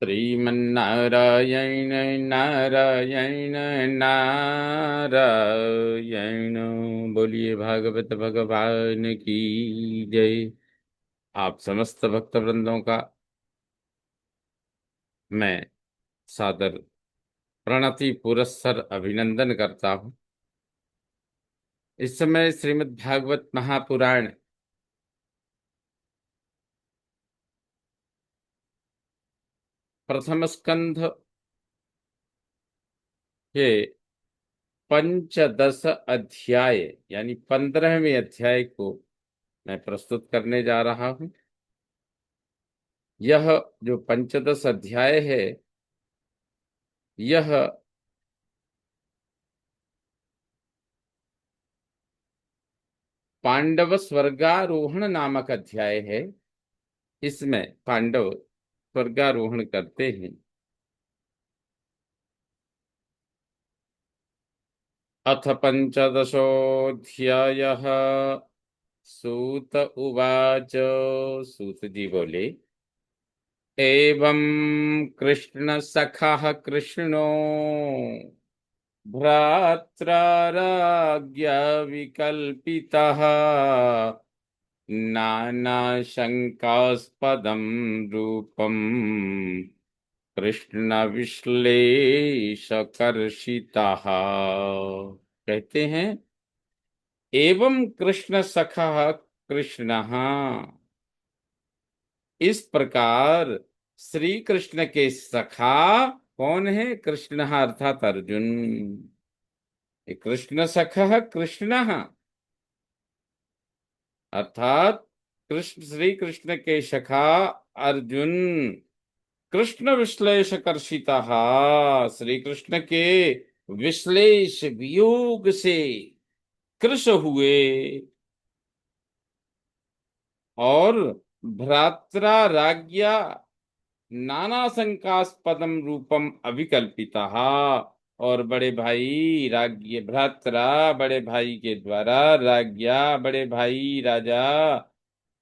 श्रीमन्नारायण नारायण नारायण। बोलिए भागवत भगवान की जय। आप समस्त भक्त वृंदों का मैं सादर प्रणति पुरस्सर अभिनंदन करता हूँ। इस समय श्रीमद् भागवत महापुराण प्रथम स्कंध के पंचदश अध्याय यानी 15वें अध्याय को मैं प्रस्तुत करने जा रहा हूँ। यह जो पंचदश अध्याय है, यह पांडव स्वर्गारोहण नामक अध्याय है। इसमें पांडव स्वर्गारोहण करते हैं। अथ पंचदशोऽध्यायः। सूत उवाच। सूत जी बोले, एवं कृष्ण सखः कृष्णो भ्रात्राराज्ञा विकल्पितः नानाशंकास्पदं रूपम् कृष्ण विश्लेषकर्षितः। कहते हैं, एवं कृष्ण सखः कृष्ण, इस प्रकार श्री कृष्ण के सखा कौन है? कृष्ण अर्थात अर्जुन। कृष्ण सखः कृष्ण अर्थात कृष्ण, श्री कृष्ण के सखा अर्जुन कृष्ण विश्लेषकर्षिता, श्री कृष्ण के विश्लेष वियोग से कृश हुए और भ्रात्रा राज्ञा नाना शंकास्पदम रूपम अभिकल्पिता, और बड़े भाई राज्ञ भ्रात्रा बड़े भाई के द्वारा, राज्ञा बड़े भाई राजा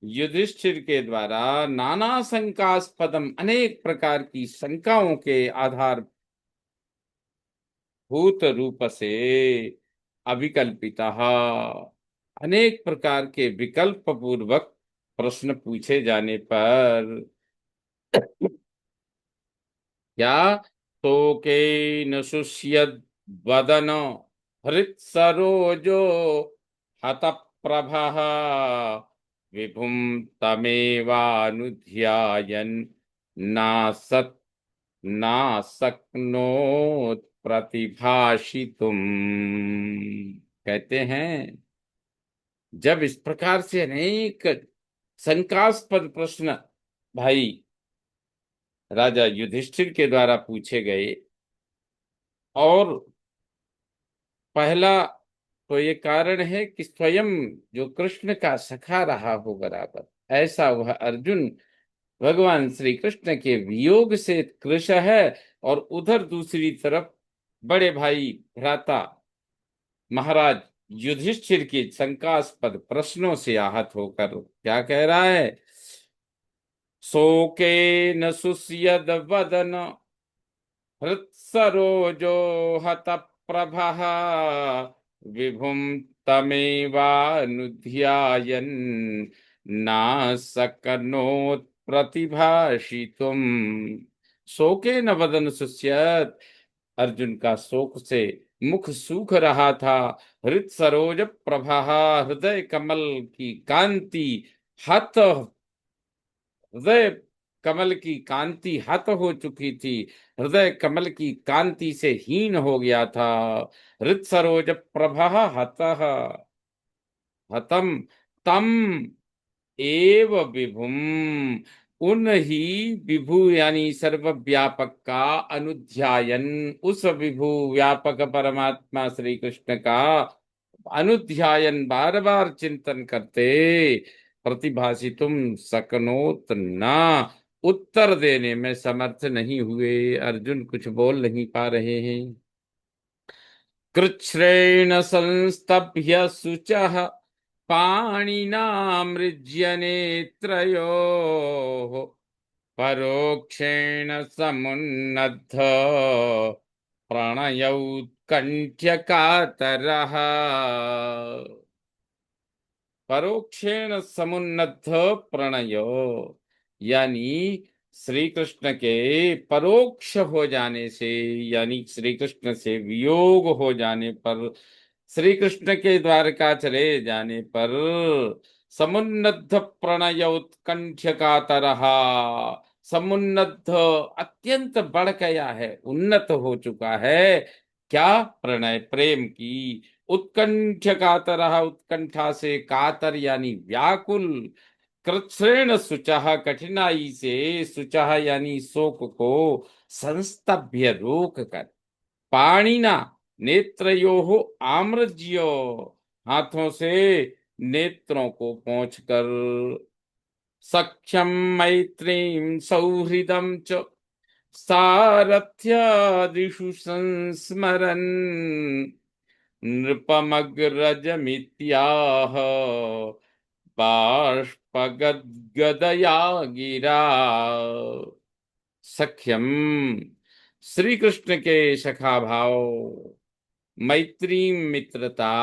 युधिष्ठिर के द्वारा नाना शंकास्पदम अनेक प्रकार की शंकाओं के आधार भूत रूप से अभिकल्पिता, अनेक प्रकार के विकल्प पूर्वक प्रश्न पूछे जाने पर क्या तोके न शुष्यद वदन हृत सरोजो हत प्रभः विभुम तमेवानुध्यायन नासत नासक्नोत प्रतिभाषितुम। कहते हैं, जब इस प्रकार से अनेक शंकास्पद प्रश्न भाई राजा युधिष्ठिर के द्वारा पूछे गए, और पहला तो ये कारण है कि स्वयं जो कृष्ण का सखा रहा हो बराबर, ऐसा वह अर्जुन भगवान श्री कृष्ण के वियोग से कृश है, और उधर दूसरी तरफ बड़े भाई भ्राता महाराज युधिष्ठिर के शंकास्पद प्रश्नों से आहत होकर क्या कह रहा है? शोके न सुष्यद वदन हृत्सरोजो हत प्रभः विभुम तमेवानुध्यायन नासकनोत् प्रतिभाषितुम। शोके न वदन सुष्यत, अर्जुन का शोक से मुख सूख रहा था। हृत सरोज प्रभा, हृदय कमल की कांति हत, हृदय कमल की कांति हत हो चुकी थी, हृदय कमल की कांति से हीन हो गया था। हृत सरोज प्रभा हतः हतम तम एव विभुम, उन ही विभु यानी सर्वव्यापक का अनुध्यायन, उस विभु व्यापक परमात्मा श्री कृष्ण का अनुध्यायन बार बार चिंतन करते प्रतिभाषितुम सकनोत ना, उत्तर देने में समर्थ नहीं हुए। अर्जुन कुछ बोल नहीं पा रहे हैं। कृच्छ्रेण संस्तभ्य शुचः पाणिना मृज्य नेत्रयोः परोक्षेण समुन्नद्ध प्रणयोत्कण्ठ्य कातरः। परोक्षेण समुन्नद्ध प्रणयो, यानी श्री कृष्ण के परोक्ष हो जाने से, यानी श्री कृष्ण से वियोग हो जाने पर, श्री कृष्ण के द्वारका चले जाने पर समुन्नद्ध प्रणय उत्कंठ का तरहा, समुन्नद्ध अत्यंत बढ़ गया है, उन्नत हो चुका है। क्या? प्रणय, प्रेम की उत्कंठ कातरः, उत्कंठा से कातर यानी व्याकुल, कृच्छ्रेण शुचः, कठिनाई से, शुचः यानी शोक को, संस्तभ्य रोक कर, पाणिना नेत्रयोः आम्रज्यो, हाथों से नेत्रों को पोंछ कर, सख्यम मैत्रीं सौहृदं च सारथ्यादिषु संस्मरन् नृपमग्रजमित्याह बाष्पगद्गदया गिरा। सख्यम, श्री कृष्ण के सखा भाव, मैत्री मित्रता,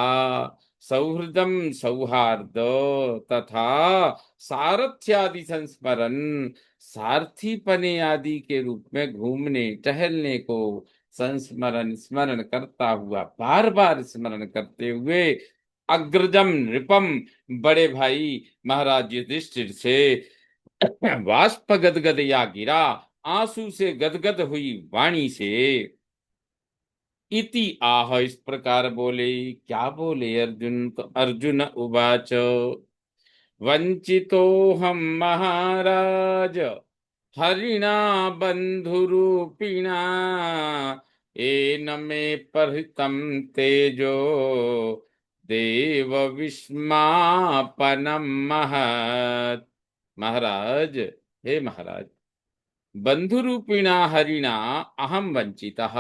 सौहृदम सौहार्द, तथा सारथ्यादि संस्मरण, सारथी पने आदि के रूप में घूमने टहलने को संस्मरण, स्मरण करता हुआ, बार बार स्मरण करते हुए, अग्रजम नृपम, बड़े भाई महाराज युधिष्ठिर से, वाष्प गदगद या गिरा, आंसू से गदगद हुई वाणी से, इति आह, इस प्रकार बोले। क्या बोले अर्जुन? तो अर्जुन उवाच, वंचितो हम महाराज हरिणा बंधुरूपिणा, येन मे परितं तेजो देव विस्मापनम महत्। महाराज, हे महाराज, बंधुरूपिणा हरिणा अहम वंचितः,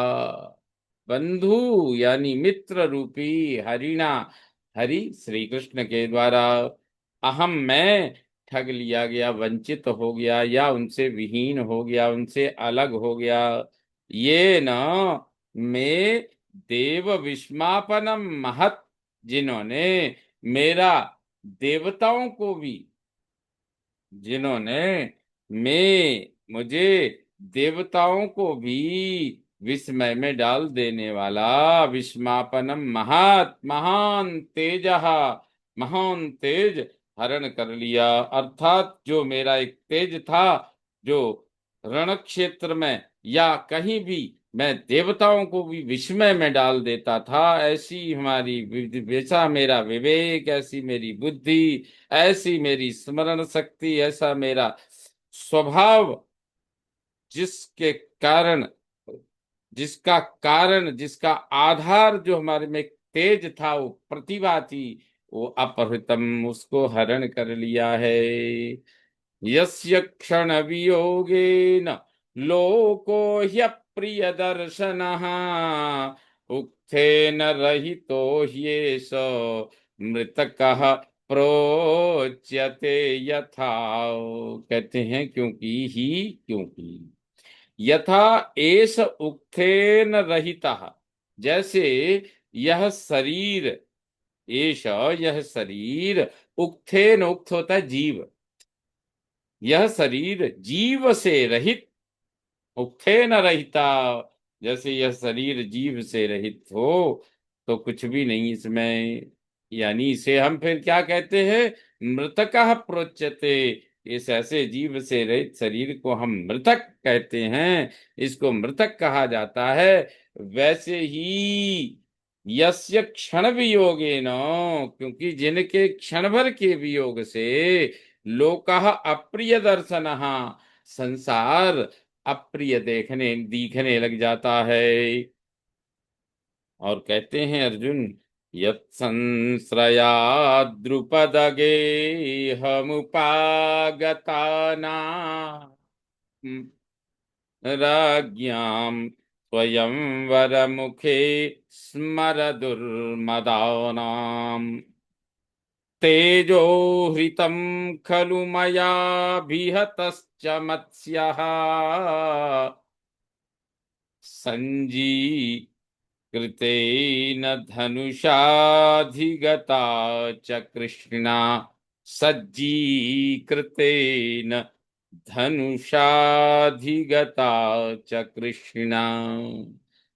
बंधु यानी मित्र रूपी हरिणा, हरि श्री कृष्ण के द्वारा, अहम मैं ठग लिया गया, वंचित हो गया, या उनसे विहीन हो गया, उनसे अलग हो गया। ये न मैं देव विस्मापनम महत, जिन्होंने मेरा, देवताओं को भी, जिन्होंने मुझे, देवताओं को भी विस्मय में डाल देने वाला, विस्मापनम महात, महान तेज, महान तेज हरण कर लिया। अर्थात जो मेरा एक तेज था, जो रण क्षेत्र में या कहीं भी मैं देवताओं को भी विस्मय में डाल देता था, ऐसी हमारी वैसा मेरा विवेक, ऐसी मेरी बुद्धि, ऐसी मेरी स्मरण शक्ति, ऐसा मेरा स्वभाव, जिसके कारण, जिसका कारण, जिसका आधार जो हमारे में एक तेज था, वो प्रतिभा थी, वो अपहृतम, उसको हरण कर लिया है। यस्य क्षण वियोगेन लोको ह्यप्रिय दर्शनः, उक्थेन रहितो ह्येष मृतकः प्रोच्यते यथा। कहते हैं क्योंकि यथा एष उक्थेन रहितः, जैसे यह शरीर, एष यह शरीर, उक्थेन, उक्त होता है जीव, यह शरीर जीव से रहित, उक्थे न रहता, जैसे यह शरीर जीव से रहित हो तो कुछ भी नहीं इसमें, यानी इसे हम फिर क्या कहते हैं? मृतकः प्रोच्यते। इस ऐसे जीव से रहित शरीर को हम मृतक कहते हैं, इसको मृतक कहा जाता है। वैसे ही यस्य क्षण वियोगेन, क्योंकि जिनके क्षण भर के वियोग से लोकः अप्रिय दर्शनः, संसार अप्रिय देखने दिखने लग जाता है। और कहते हैं अर्जुन, यत् संश्रया द्रुपद गेहमुपागताना राज्ञां स्वयंवर मुखे स्मर दुर्मदानाम्। तेजो हृतं खलु मया विहतश्च मत्स्यः कृतेन धनुषाधिगता च कृष्णा। कृतेन धनुषाधिगता च कृष्णा।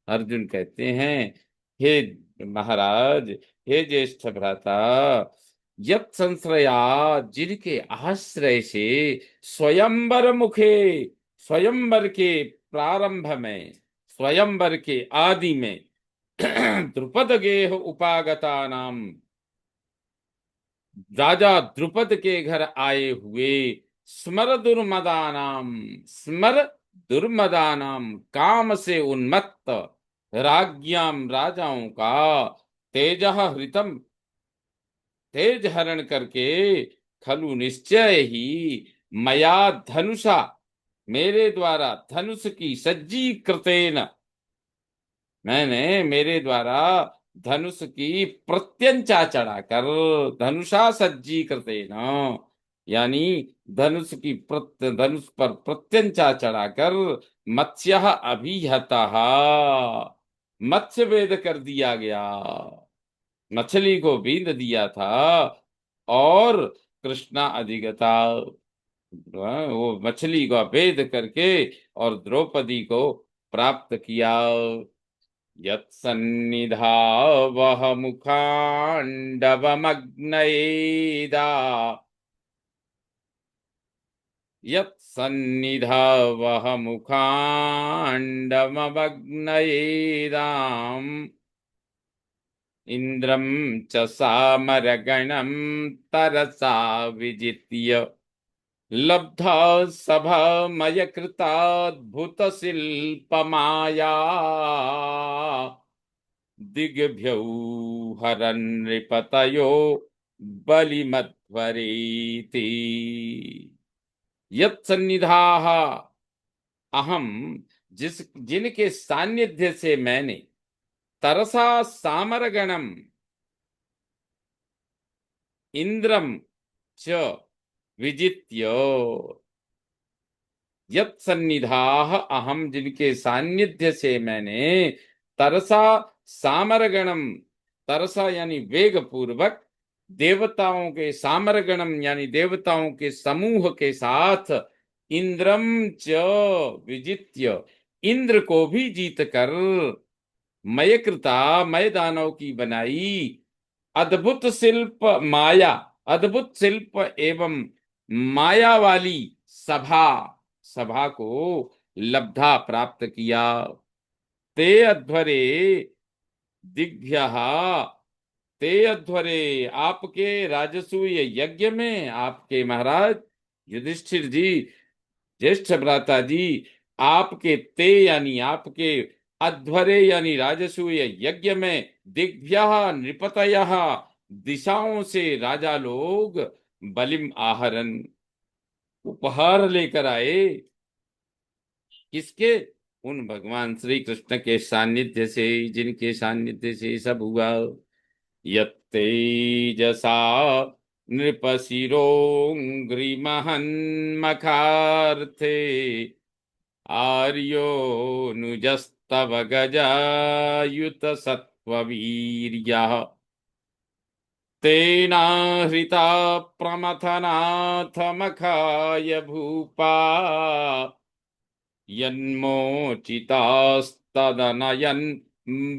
अर्जुन कहते हैं, हे महाराज, हे ज्येष्ठ भ्राता, यत् संश्रया, जिनके आश्रय से स्वयंवर मुखे, स्वयंवर के प्रारंभ में, स्वयंवर के आदि में द्रुपद गेह उपागता नाम, राजा द्रुपद के घर आए हुए, स्मर दुर्मदानाम, स्मर दुर्मदानाम, काम से उन्मत्त राज्ञाम, राजाओं का, तेज हृतम, तेज हरण करके, खलु निश्चय ही, मया धनुषा, मेरे द्वारा, धनुष की सज्जी कृतेन, मैंने मेरे द्वारा धनुष की प्रत्यंचा चढ़ाकर, धनुषा सज्जी करते न, यानी धनुष की धनुष पर प्रत्यंचा चढ़ाकर, मत्स्य अभिहता, मत्स्य वेद कर दिया गया, मछली को बींद दिया था, और कृष्णा अधिगता, वो मछली का भेद करके और द्रौपदी को प्राप्त किया। यत्सन्निधावः मुखाण्डवमग्नयेदा, यत्सन्निधावः मुखाण्डवमग्नयेदाम्, इन्द्रं च सामरगणं तरसा विजित्य, लब्धा सभामय कृताद्भुत शिल्पमाया, दिग्भ्यौ हरन् नृपतयो बलिमध्वरेति। यत्सन्निधाः, अहम, जिनके सान्निध्य से मैंने, तरसा सामरगणम, इंद्रम च विजित्य, यत्सन्निधाः अहम, जिनके सान्निध्य से मैंने, तरसा सामरगणम, तरसा यानी वेग पूर्वक, देवताओं के सामरगणम यानी देवताओं के समूह के साथ, इंद्रम च विजित्य, इंद्र को भी जीत कर, मयकृता, मय दानव की बनाई, अद्भुत शिल्प माया, अद्भुत शिल्प एवं माया वाली सभा, सभा को लब्धा प्राप्त किया। ते अध्वरे दिग्भ्यः, ते अध्वरे, आपके राजसूय यज्ञ में, आपके महाराज युधिष्ठिर जी, ज्येष्ठ भ्राता जी, आपके ते यानी आपके, अध्वरे यानी राजसूय यज्ञ में, दिग्भ्यः नृपतयः, दिशाओं से राजा लोग, बलिम आहरन, उपहार लेकर आए, किसके, उन भगवान श्री कृष्ण के सानिध्य से, जिनके सानिध्य से सब हुआ। यत्तेजसा नृपशिरोऽङ्घ्रिमहन्मखार्थे, आर्योऽनुजस्तव गजायुत सत्त्ववीर्यः, तेनाहृता प्रमथनाथ मखाय भूपा, यन्मोचितास्तदनयन्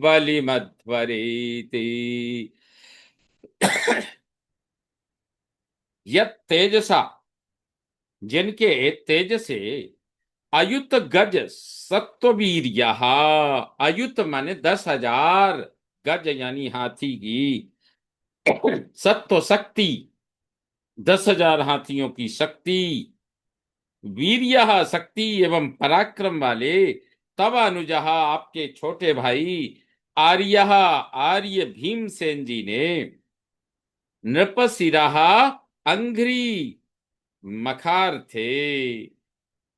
बलिमध्वरेति। यत् तेजसा, जिनके तेज से, अयुत गज सत्ववीर्य, अयुत माने 10,000 गज यानी हाथी की सत्व शक्ति, 10,000 हाथियों की शक्ति, वीर्य शक्ति एवं पराक्रम वाले, तब अनुजहा आपके छोटे भाई, आर्य, आर्य भीमसेन जी ने, नृपशिरा अंघ्री, मखार थे,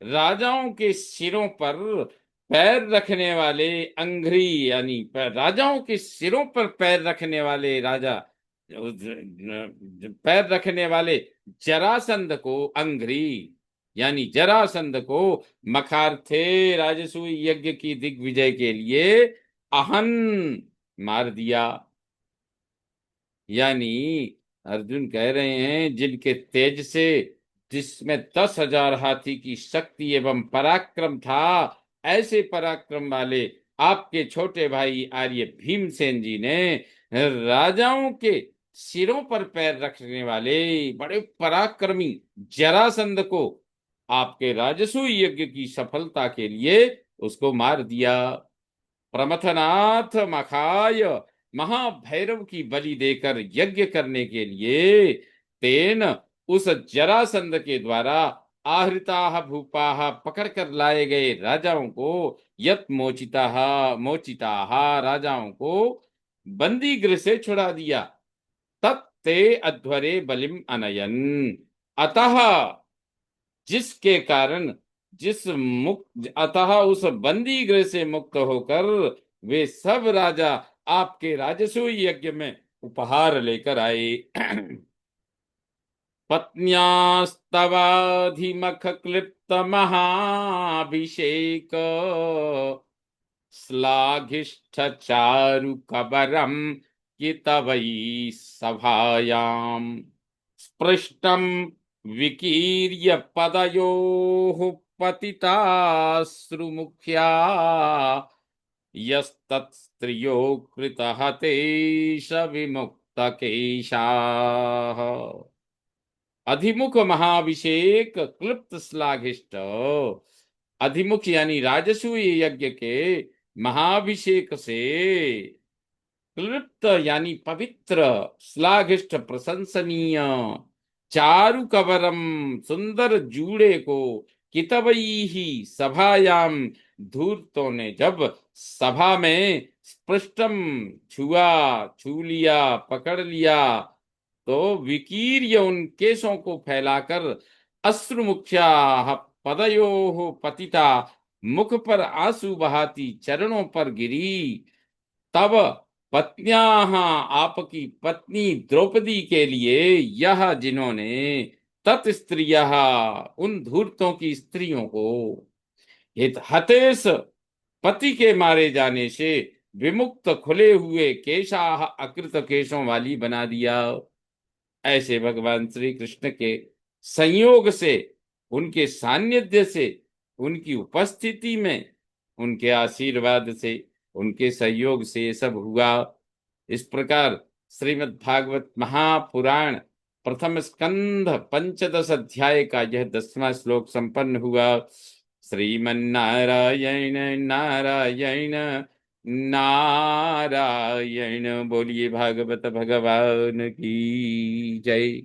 राजाओं के सिरों पर पैर रखने वाले, अंघ्री यानी राजाओं के सिरों पर पैर रखने वाले राजा पैर रखने वाले जरासंध को अंग्री, यानी जरासंध को मखार्थे राजसूय यज्ञ की दिग्विजय के लिए अहन मार दिया। यानी अर्जुन कह रहे हैं जिनके तेज से, जिसमें 10,000 हाथी की शक्ति एवं पराक्रम था, ऐसे पराक्रम वाले आपके छोटे भाई आर्य भीमसेन जी ने राजाओं के सिरों पर पैर रखने वाले बड़े पराक्रमी जरासंध को आपके राजसूय यज्ञ की सफलता के लिए उसको मार दिया। प्रमथनाथ मखाय, महाभैरव की बलि देकर यज्ञ करने के लिए तेन, उस जरासंध के द्वारा आहृता भूपा पकड़ कर लाए गए राजाओं को, यत मोचिता राजाओं को बंदी गृह से छुड़ा दिया। तत्ते अध्वरे बलिम अनयन, अतः जिसके कारण, जिस मुक्त, अतः उस बंदी गृह से मुक्त होकर वे सब राजा आपके राजसूय यज्ञ में उपहार लेकर आए। पत्न्यास्तवाधिमख क्लिप्त महाभिषेक श्लाघिष्ठ चारु कबरम कितवै सभायाम स्पृष्टम विकीर्य पदयोः पतिताश्रुमुख्या यस्तत्स्त्रियो कृतहतेश विमुक्तकेशाः। अधिमुख महाभिषेक क्लृप्त श्लाघिष्ट, अधिमुख यानी राजसूय यज्ञ के महाभिषेक से, क्लृप्त यानी पवित्र, श्लाघिष्ट प्रशंसनीय, चारु कवरम सुंदर जूड़े को, कितवई ही सभायाम धूर्तों ने जब सभा में स्पृष्टम छुआ, छू लिया, पकड़ लिया, तो विकीर्य उन केशों को फैलाकर अश्रुमुख्या पदयोः पतिता, मुख पर आंसू बहाती चरणों पर गिरी। तब पत्न्याः, आपकी पत्नी द्रौपदी के लिए, यह जिन्होंने, तत्स्त्रियः उन धूर्तों की स्त्रियों को, हित हतेश पति के मारे जाने से, विमुक्त खुले हुए केशाह अकृत केशों वाली बना दिया। ऐसे भगवान श्री कृष्ण के संयोग से, उनके सानिध्य से, उनकी उपस्थिति में, उनके आशीर्वाद से, उनके सहयोग से ये सब हुआ। इस प्रकार श्रीमद् भागवत महापुराण प्रथम स्कंध पंचदश अध्याय का यह 10वां श्लोक संपन्न हुआ। श्रीमन्नारायण नारायण नारायण। बोलिए भागवत भगवान की जय।